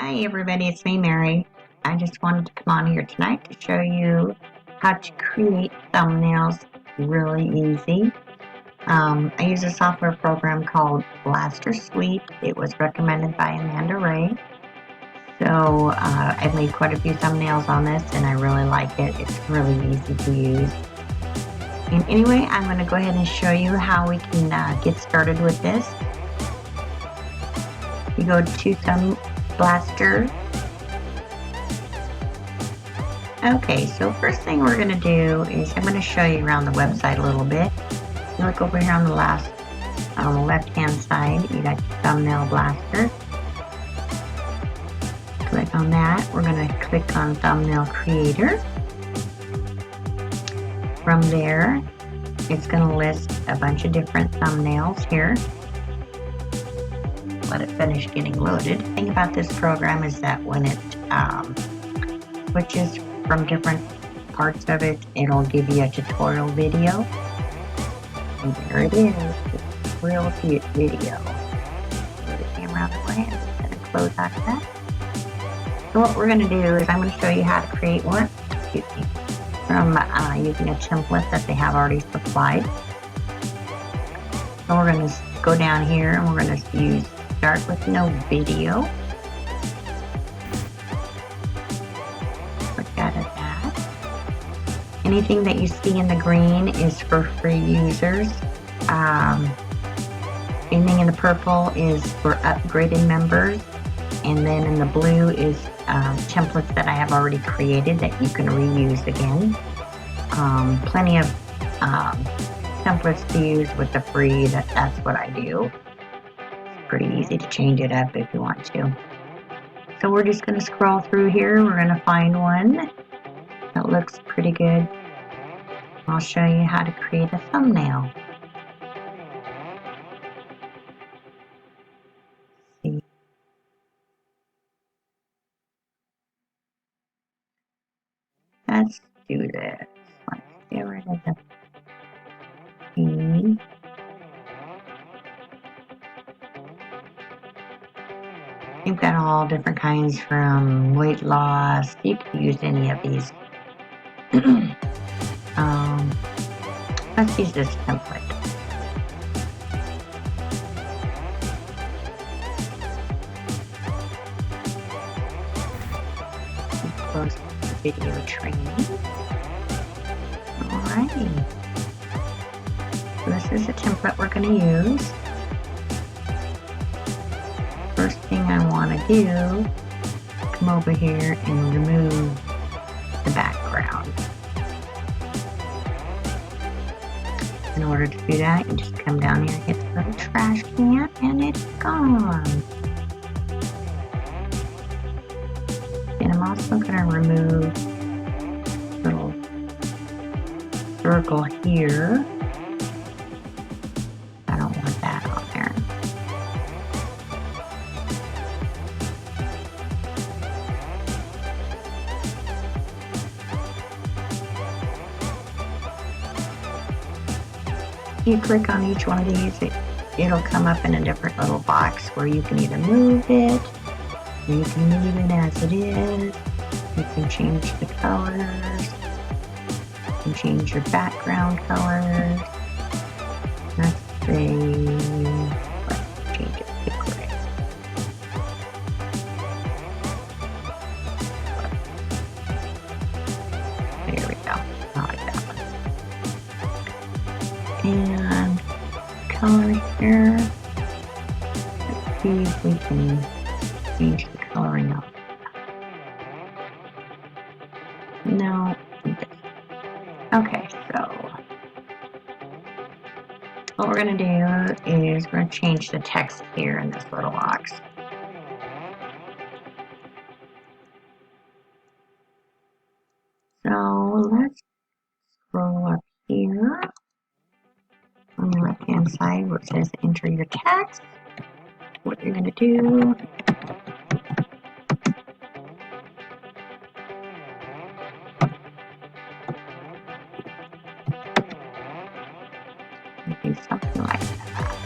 Hi everybody, it's me Mary. I just wanted to come on here tonight to show you how to create thumbnails really easy. I use a software program called Blaster Suite. It was recommended by Amanda Ray. So I've made quite a few thumbnails on this and I really like it. It's really easy to use. And anyway, I'm going to go ahead and show you how we can get started with this. You go to Thumb Blaster. Okay, so first thing we're going to do is I'm going to show you around the website a little bit. You look over here on the left hand side, you got your Thumbnail Blaster. Click on that. We're going to click on Thumbnail Creator. From there, it's going to list a bunch of different thumbnails here. Let it finish getting loaded. The thing about this program is that when it switches from different parts of it, it'll give you a tutorial video. And there it is. It's a real cute video. Put the camera out of the way. I'm just going to close out of that. So what we're going to do is I'm going to show you how to create one. Excuse me. From using a template that they have already supplied. So we're going to go down here and we're going to start with no video. Click out of that. Anything that you see in the green is for free users. Anything in the purple is for upgraded members. And then in the blue is templates that I have already created that you can reuse again. Plenty of templates to use with the free. That's what I do. Pretty easy to change it up if you want to. So we're just going to scroll through here. We're going to find one that looks pretty good. I'll show you how to create a thumbnail. See. Let's do this. Let's get rid of the feed. You've got all different kinds from weight loss. You can use any of these. Let's use this template. Close the video training. Alrighty. So this is the template we're going to use. First thing I want to do, come over here and remove the background. In order to do that, you just come down here and hit the little trash can and it's gone. And I'm also going to remove this little circle here. I don't want that on there. You click on each one of these, it'll come up in a different little box where you can either move it, or you can leave it as it is. You can change the colors, you can change your background colors. Let's change it to gray. There we go. I like that one. And color here. Let's see if we can change the coloring up. No. Okay, so what we're going to do is we're going to change the text here in this little box. So let's scroll up here. On the left hand side where it says enter your text, what you're going to do something like that.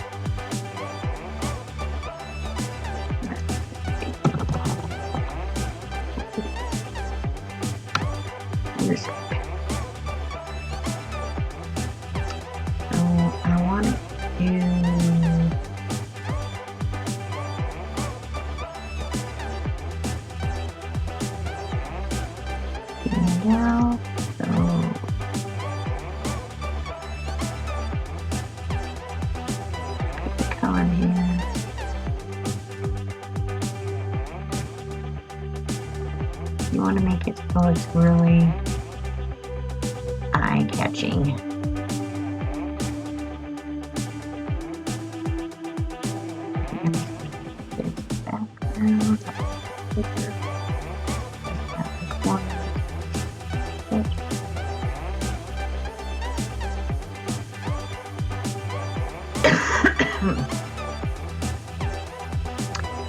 here's so I want to stand out. So put the color here. You want to make it so it's really eye-catching.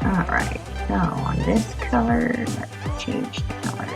Alright, so on this color, let's change the color.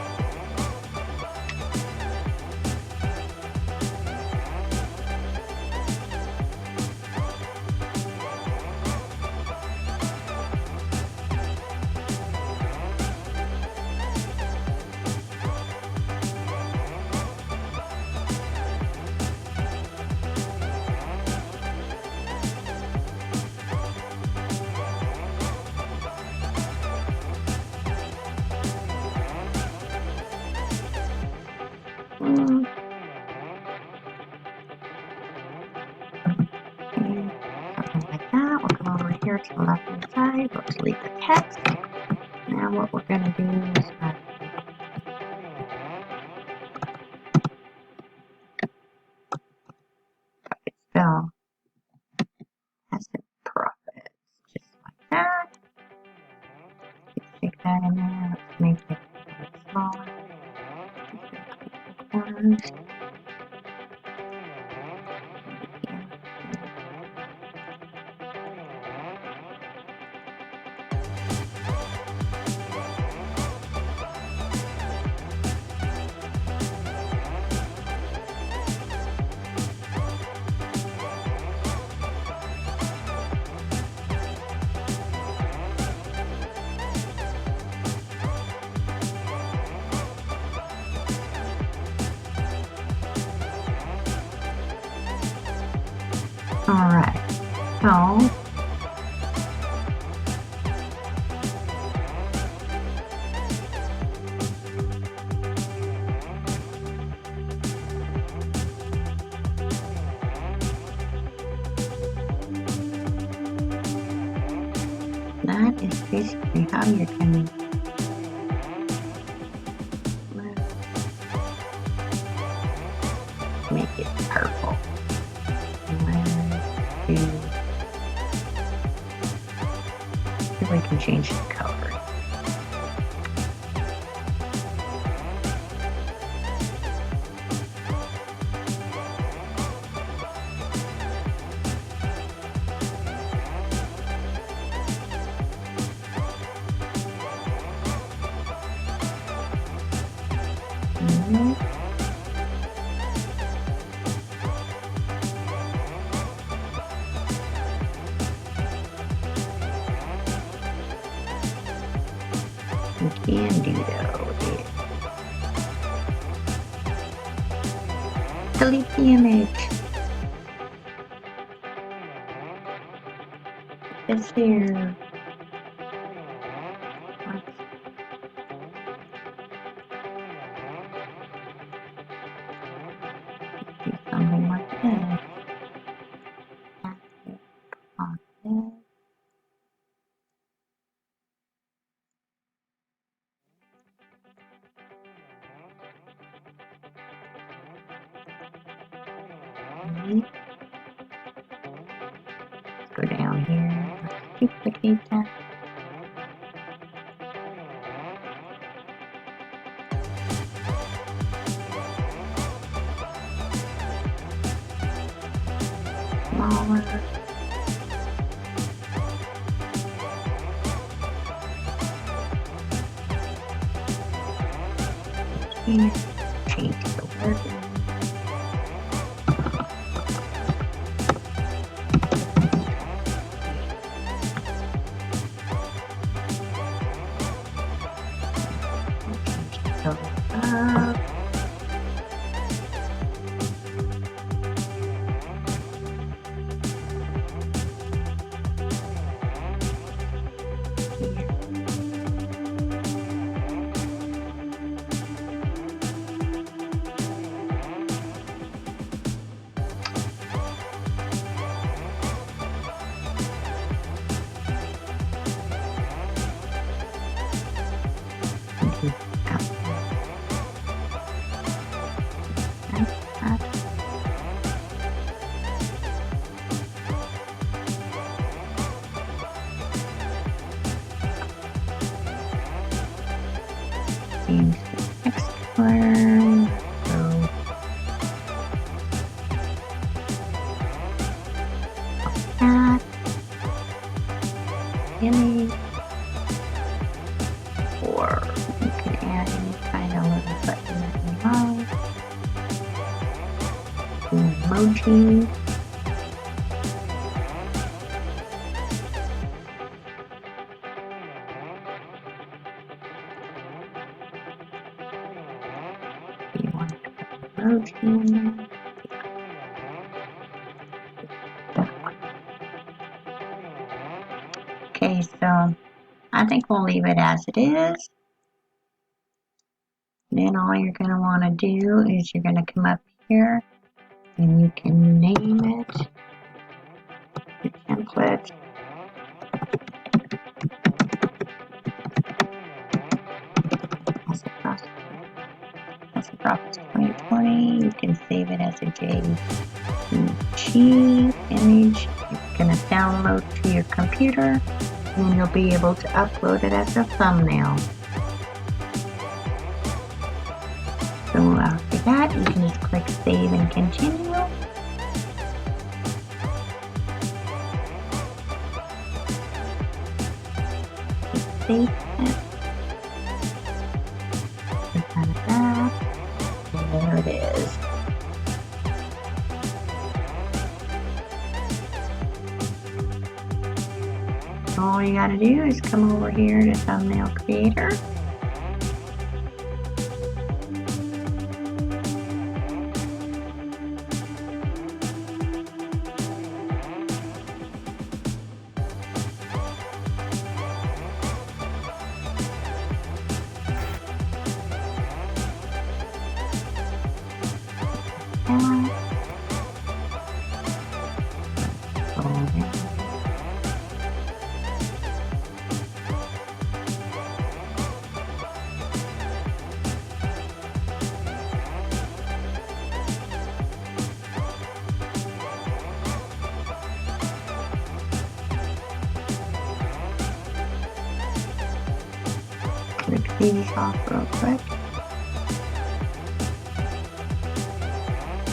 Something like that. We'll come over here to the left hand side. We'll delete the text. Now what we're going to do is spell asset profits. Just like that. Stick that in there. Let's make it a bit smaller. Corners. Alright, so that is basically how you can make it purple. We can change the color. Can do though is delete the image. It's here. Let's do something like this. On this. Go down here, let's duplicate that. Smaller. And change the wording. Up. change the text color. So that image, or you can add any kind of little button that you like. Emoji. You want to put emoji in there. Okay, so I think we'll leave it as it is. Then all you're going to want to do is you're going to come up here and you can name it your template. That's a Profits 2020. You can save it as a JPG image. You're going to download to your computer, and then you'll be able to upload it as a thumbnail. So after that, you can just click Save and Continue. Save it. Click on that. And there it is. All you gotta do is come over here to Thumbnail Creator. Click these off real quick.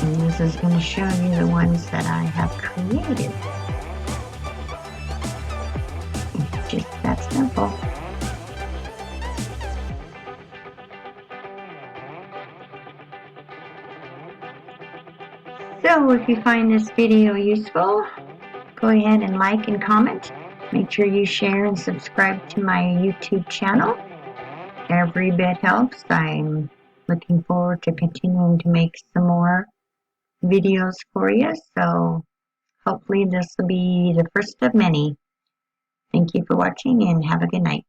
And this is going to show you the ones that I have created. It's just that simple. So if you find this video useful, go ahead and like and comment. Make sure you share and subscribe to my YouTube channel. Every bit helps. I'm looking forward to continuing to make some more videos for you. So hopefully this will be the first of many. Thank you for watching and have a good night.